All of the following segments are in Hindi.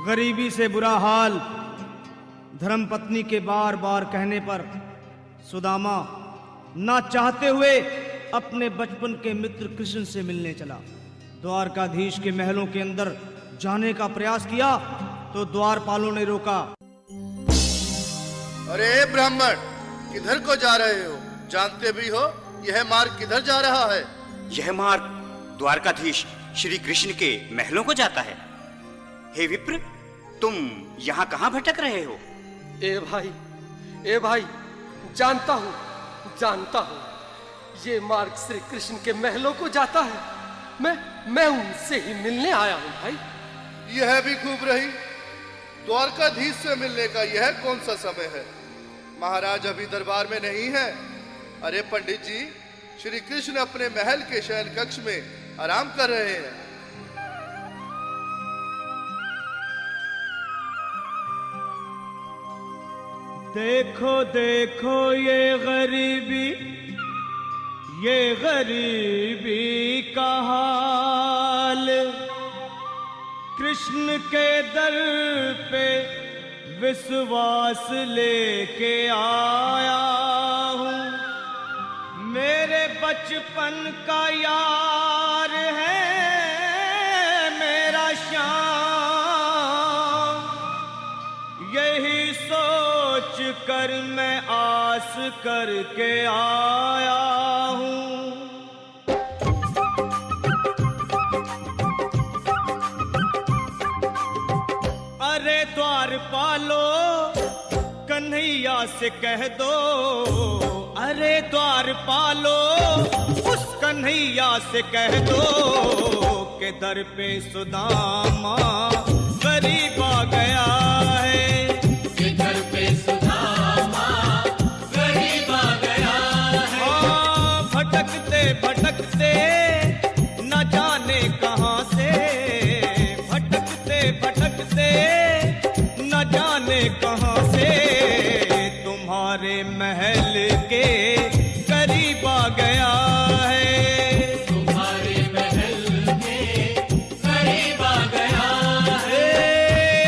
गरीबी से बुरा हाल धर्मपत्नी के बार बार कहने पर सुदामा ना चाहते हुए अपने बचपन के मित्र कृष्ण से मिलने चला। द्वारकाधीश के महलों के अंदर जाने का प्रयास किया तो द्वारपालों ने रोका। अरे ब्राह्मण, किधर को जा रहे हो? जानते भी हो यह मार्ग किधर जा रहा है? यह मार्ग द्वारकाधीश श्री कृष्ण के महलों को जाता है। हे विप्र, तुम यहाँ कहाँ भटक रहे हो? ए भाई, जानता हूँ ये मार्ग श्री कृष्ण के महलों को जाता है। मैं उनसे ही मिलने आया हूँ भाई। यह भी खूब रही। द्वारकाधीश से मिलने का यह कौन सा समय है? महाराज अभी दरबार में नहीं है। अरे पंडित जी, श्री कृष्ण अपने महल के शयन कक्ष में आराम कर रहे हैं। देखो देखो ये गरीबी का हाल, कृष्ण के दर पे विश्वास लेके आया हूँ। मेरे बचपन का यार है मेरा श्याम, यही सोच कर मैं आस करके आया हूँ। अरे द्वारपालो, कन्हैया से कह दो, अरे द्वारपालो, उस कन्हैया से कह दो के दर पे सुदामा गरीब आ गया है। के दर पे सुदामा गरीब आ गया है। हाँ, भटकते भटकते न जाने कहाँ से, भटकते भटकते न जाने कहाँ से तुम्हारे महल के करीब आ गया है। तुम्हारे महल के करीब आ गया है।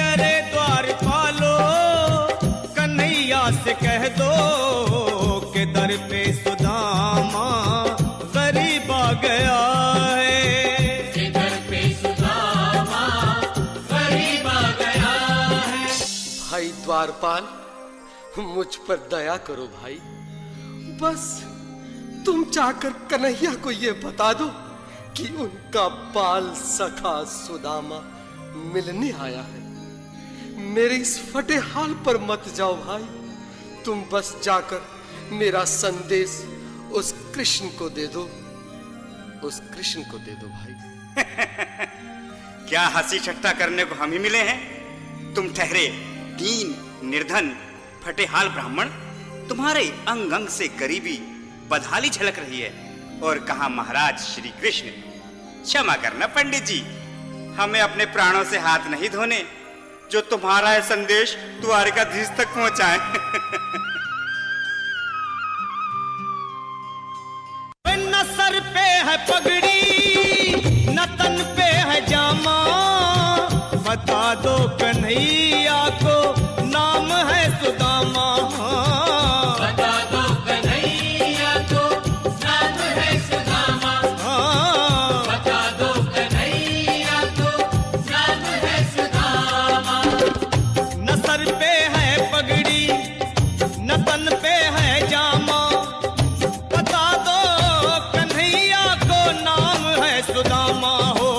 अरे द्वारपालो, कन्हैया से कह दो के दर पे सुदामा गरीब आ गया है। के दर पे सुदामा गरीब आ गया है। भाई द्वारपाल, मुझ पर दया करो भाई। बस तुम जाकर कन्हैया को ये बता दो कि उनका बाल सखा सुदामा मिलने आया है। मेरे इस फटे हाल पर मत जाओ भाई। तुम बस जाकर मेरा संदेश उस कृष्ण को दे दो, उस कृष्ण को दे दो भाई। क्या हंसी ठट्टा करने को हम ही मिले हैं? तुम ठहरे दीन निर्धन फटेहाल ब्राह्मण, तुम्हारे अंग अंग से गरीबी बदहाली झलक रही है। और कहा महाराज श्री कृष्ण। क्षमा करना पंडित जी, हमें अपने प्राणों से हाथ नहीं धोने जो तुम्हारा यह संदेश द्वारकाधीश तक पहुंचाए। न सर पे है पगड़ी न तन पे है जामा, बता दो कन्हैया को नाम है सुदामा। बता दो कन्हैया को नाम है सुदामा। बता दो कन्हैया को नाम है सुदामा। न सर पे है पगड़ी न तन पे है जामा, बता दो कन्हैया को नाम है सुदामा। हो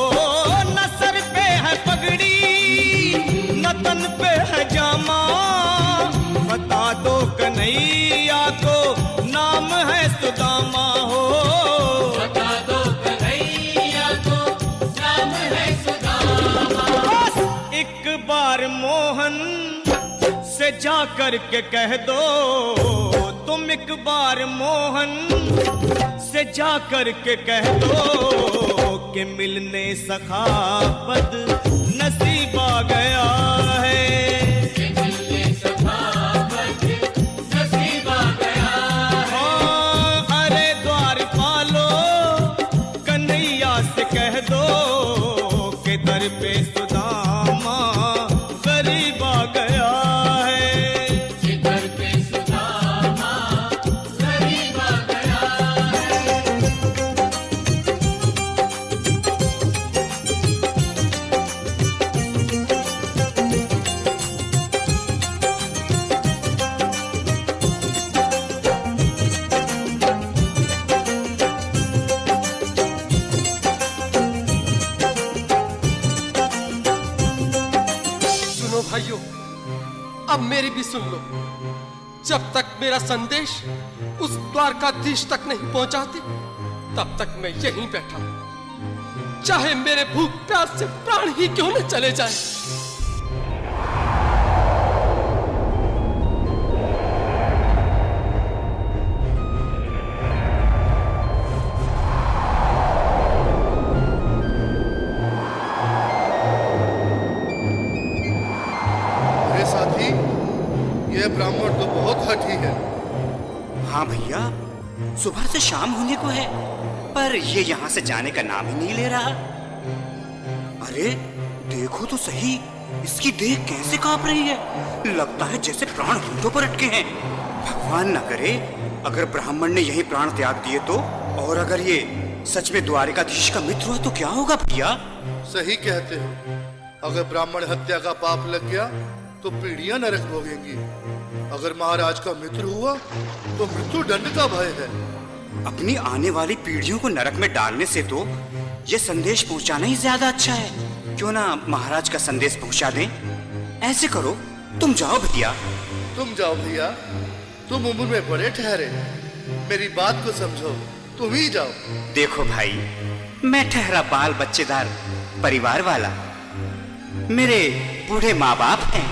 न सर पे है पगड़ी न तन पे है जामा, बता दो कन्हैया को नाम है सुदामा। हो बता दो कन्हैया को नाम है सुदामा। बस एक बार मोहन से जा कर के कह दो, तुम एक बार मोहन से जा कर के कह दो कि मिलने सखा बद नसीब आ गया है। के मिलने सखा बद नसीब आ गया है। हाँ, अरे द्वारपालो, कन्हैया से कह दो के दर पे सुदामा जब तक मेरा संदेश उस द्वारकाधीश तक नहीं पहुंचाते, तब तक मैं यहीं बैठा हूं, चाहे मेरे भूख प्यास से प्राण ही क्यों न चले जाए। अरे साथी, यह ब्राह्मण तो बहुत हठी है। हाँ भैया, सुबह से शाम होने को है, पर ये यहाँ से जाने का नाम ही नहीं ले रहा। अरे देखो तो सही, इसकी देह कैसे कांप रही है। लगता है जैसे प्राण होठों पर अटके हैं। भगवान न करे अगर ब्राह्मण ने यही प्राण त्याग दिए तो, और अगर ये सच में द्वारिकाधीश का मित्र हुआ तो क्या होगा भैया? सही कहते हो, अगर ब्राह्मण हत्या का पाप लग गया तो पीढ़ियां नरक भोगेंगी। अगर महाराज का मित्र हुआ तो मृत्यु दंड का भय है। अपनी आने वाली पीढ़ियों को नरक में डालने से तो ये संदेश पहुंचाना ही ज्यादा अच्छा है। क्यों ना महाराज का संदेश पहुंचा दें। ऐसे करो, तुम जाओ भैया। तुम जाओ भैया, तुम उम्र में बड़े ठहरे, मेरी बात को समझो, तुम ही जाओ। देखो भाई, मैं ठहरा बाल बच्चेदार परिवार वाला, मेरे बूढ़े माँ बाप हैं,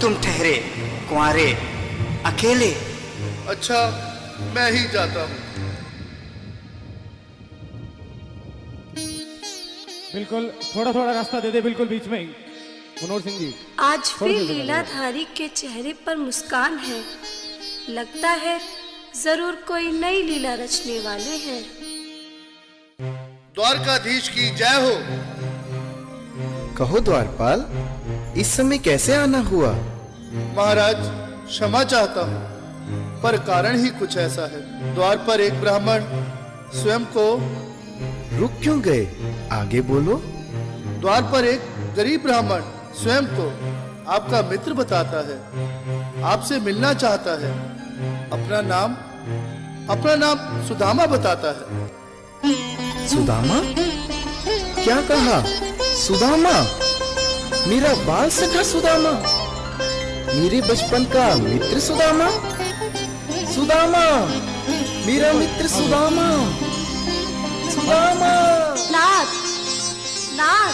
तुम ठहरे कुंवारे अकेले। अच्छा, मैं ही जाता हूँ। बिल्कुल, थोड़ा थोड़ा रास्ता दे दे, बिल्कुल बीच में ही। मनोहर सिंह जी, आज फिर लीलाधारी के चेहरे पर मुस्कान है। लगता है जरूर कोई नई लीला रचने वाले हैं। द्वारकाधीश की जय हो। कहो द्वारपाल, इस समय कैसे आना हुआ? महाराज, क्षमा चाहता हूँ, पर कारण ही कुछ ऐसा है। द्वार पर एक ब्राह्मण स्वयं को रुक क्यों गए? आगे बोलो। द्वार पर एक गरीब ब्राह्मण स्वयं को आपका मित्र बताता है, आपसे मिलना चाहता है। अपना नाम सुदामा बताता है। सुदामा? क्या कहा? सुदामा? मेरा बाल सखा सुदामा? मेरे बचपन का मित्र सुदामा? सुदामा, मेरा मित्र सुदामा। सुदामा। नाथ, नाथ,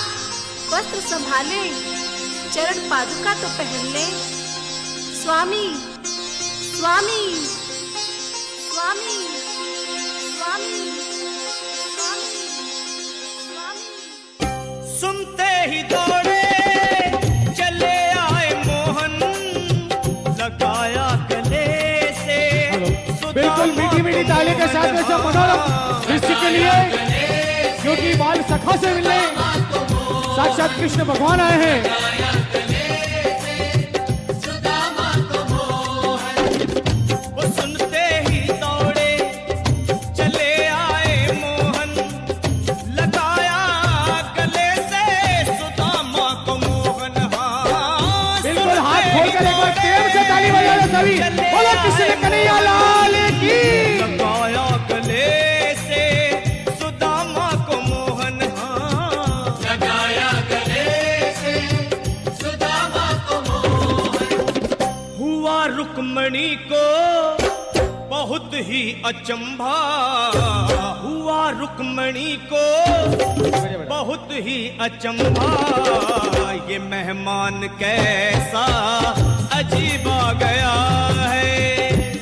वस्त्र संभाले, चरण पादुका तो पहन ले। स्वामी, स्वामी, स्वामी, स्वामी, स्वामी, स्वामी। सुनते ही दौड़े चले आए मोहन, लगाया गले से। बिल्कुल मीठी मीठी ताली के साथ में सब मनोरम दृश्य के लिए, क्योंकि बाल सखा से मिलने साक्षात कृष्ण भगवान आए हैं। वो सुनते ही दौड़े चले आए मोहन, लगाया गले से सुदामा को मोहन। हाँ, बिल्कुल, हाथ खोलकर एक बार प्रेम से ताली बजा दो सभी। बोलो कृष्ण कन्हैया लाल की। लगाया गले से सुदामा को मोहन। हाँ, लगाया गले से सुदामा को मोहन। हुआ रुक्मणी को बहुत ही अचंभा, हुआ रुक्मणी को बहुत ही अचंभा। ये मेहमान कैसा अजीब आ गया है।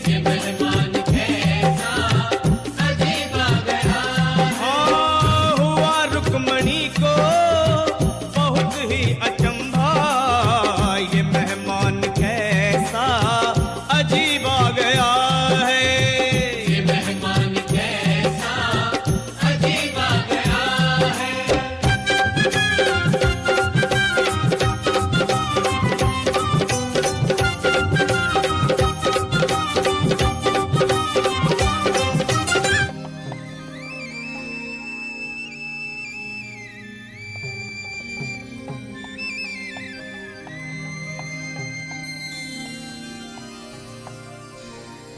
ये मेहमान कैसा अजीब आ गया। हाँ, हुआ रुक्मणी को बहुत ही अचंभा। ये मेहमान कैसा अजीब आ गया है। ये मेहमान कैसा अजीब आ गया है।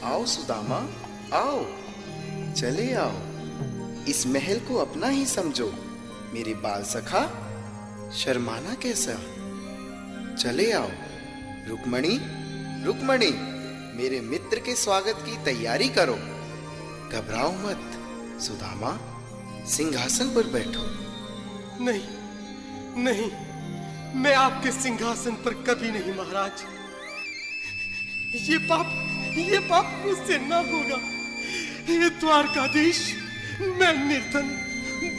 आओ सुदामा, आओ, चले आओ। इस महल को अपना ही समझो। मेरे बाल सखा, शर्माना कैसा? चले आओ। रुक्मणी, रुक्मणी, मेरे मित्र के स्वागत की तैयारी करो। घबराओ मत सुदामा, सिंहासन पर बैठो। नहीं नहीं, मैं आपके सिंहासन पर कभी नहीं महाराज। ये पाप मुझसे न होगा। हे द्वारकाधीश, मैं निर्धन,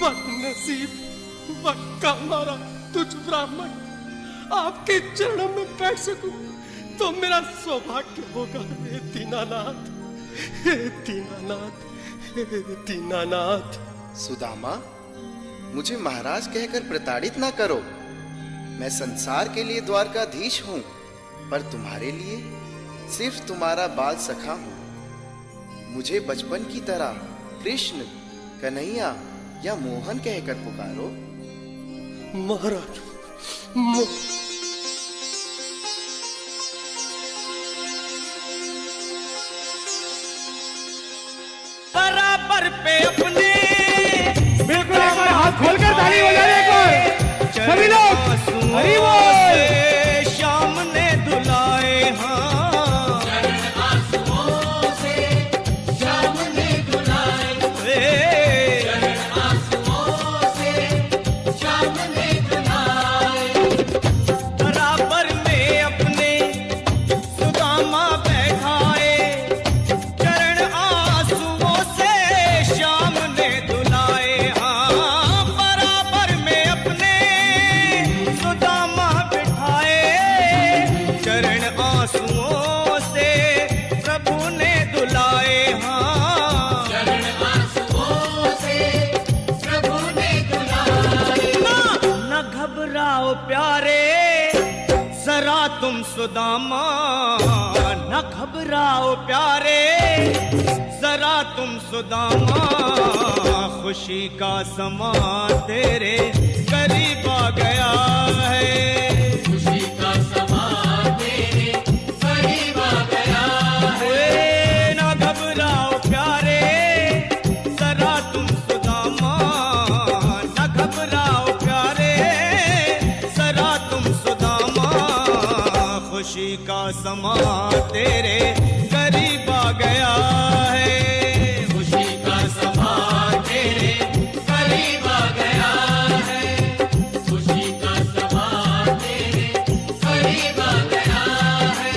बदनसीब, बक्का मारा तुझ ब्राह्मण आपके चरणों में बैठ सकूं तो मेरा सौभाग्य होगा। हे दीनानाथ, हे दीनानाथ, हे दीनानाथ। सुदामा, मुझे महाराज कहकर प्रताड़ित ना करो। मैं संसार के लिए द्वारकाधीश हूं, पर तुम्हारे लिए सिर्फ तुम्हारा बाल सखा हूं। मुझे बचपन की तरह कृष्ण, कन्हैया या मोहन कहकर पुकारो। महाराज, बराबर पे अपने बिल्कुल एक बार हाथ खोलकर ताली बजाने को सभी लोग। हरि बोल। श्याम ने दुलाए हाँ, आंसुओं से श्याम ने दुलाए, आंसुओं से श्याम ने दुलाए। बराबर में अपने सुदामा बैठाए, चरण आंसुओं से श्याम ने दुलाए हाँ। बराबर में अपने सुदामा बिठाए, चरण आंसुओं से प्रभु ने दुलाए हाँ। चरण आंसुओं से प्रभु ने दुलाए। न घबराओ प्यारे जरा तुम सुदामा, न घबराओ प्यारे जरा तुम सुदामा। खुशी का समा तेरे करीब आ गया है, खुशी का समा तेरे करीब आ गया है। न घबराओ प्यारे जरा तुम सुदामा, न घबराओ प्यारे जरा तुम सुदामा। खुशी का समा तेरे करीब आ गया है, खुशी का समा तेरे करीब आ गया है, खुशी का समा तेरे करीब आ गया है,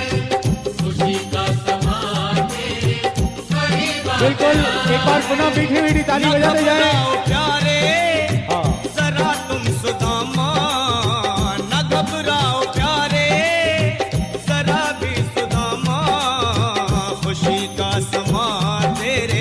खुशी का समा तेरे करीब आ बिल्कुल एक बार पुनः मीठी मीठी ताली बजाते जाए। घबराओ प्यारे हाँ। जरा तुम सुदामा, न घबराओ प्यारे जरा भी सुदामा। खुशी का समा तेरे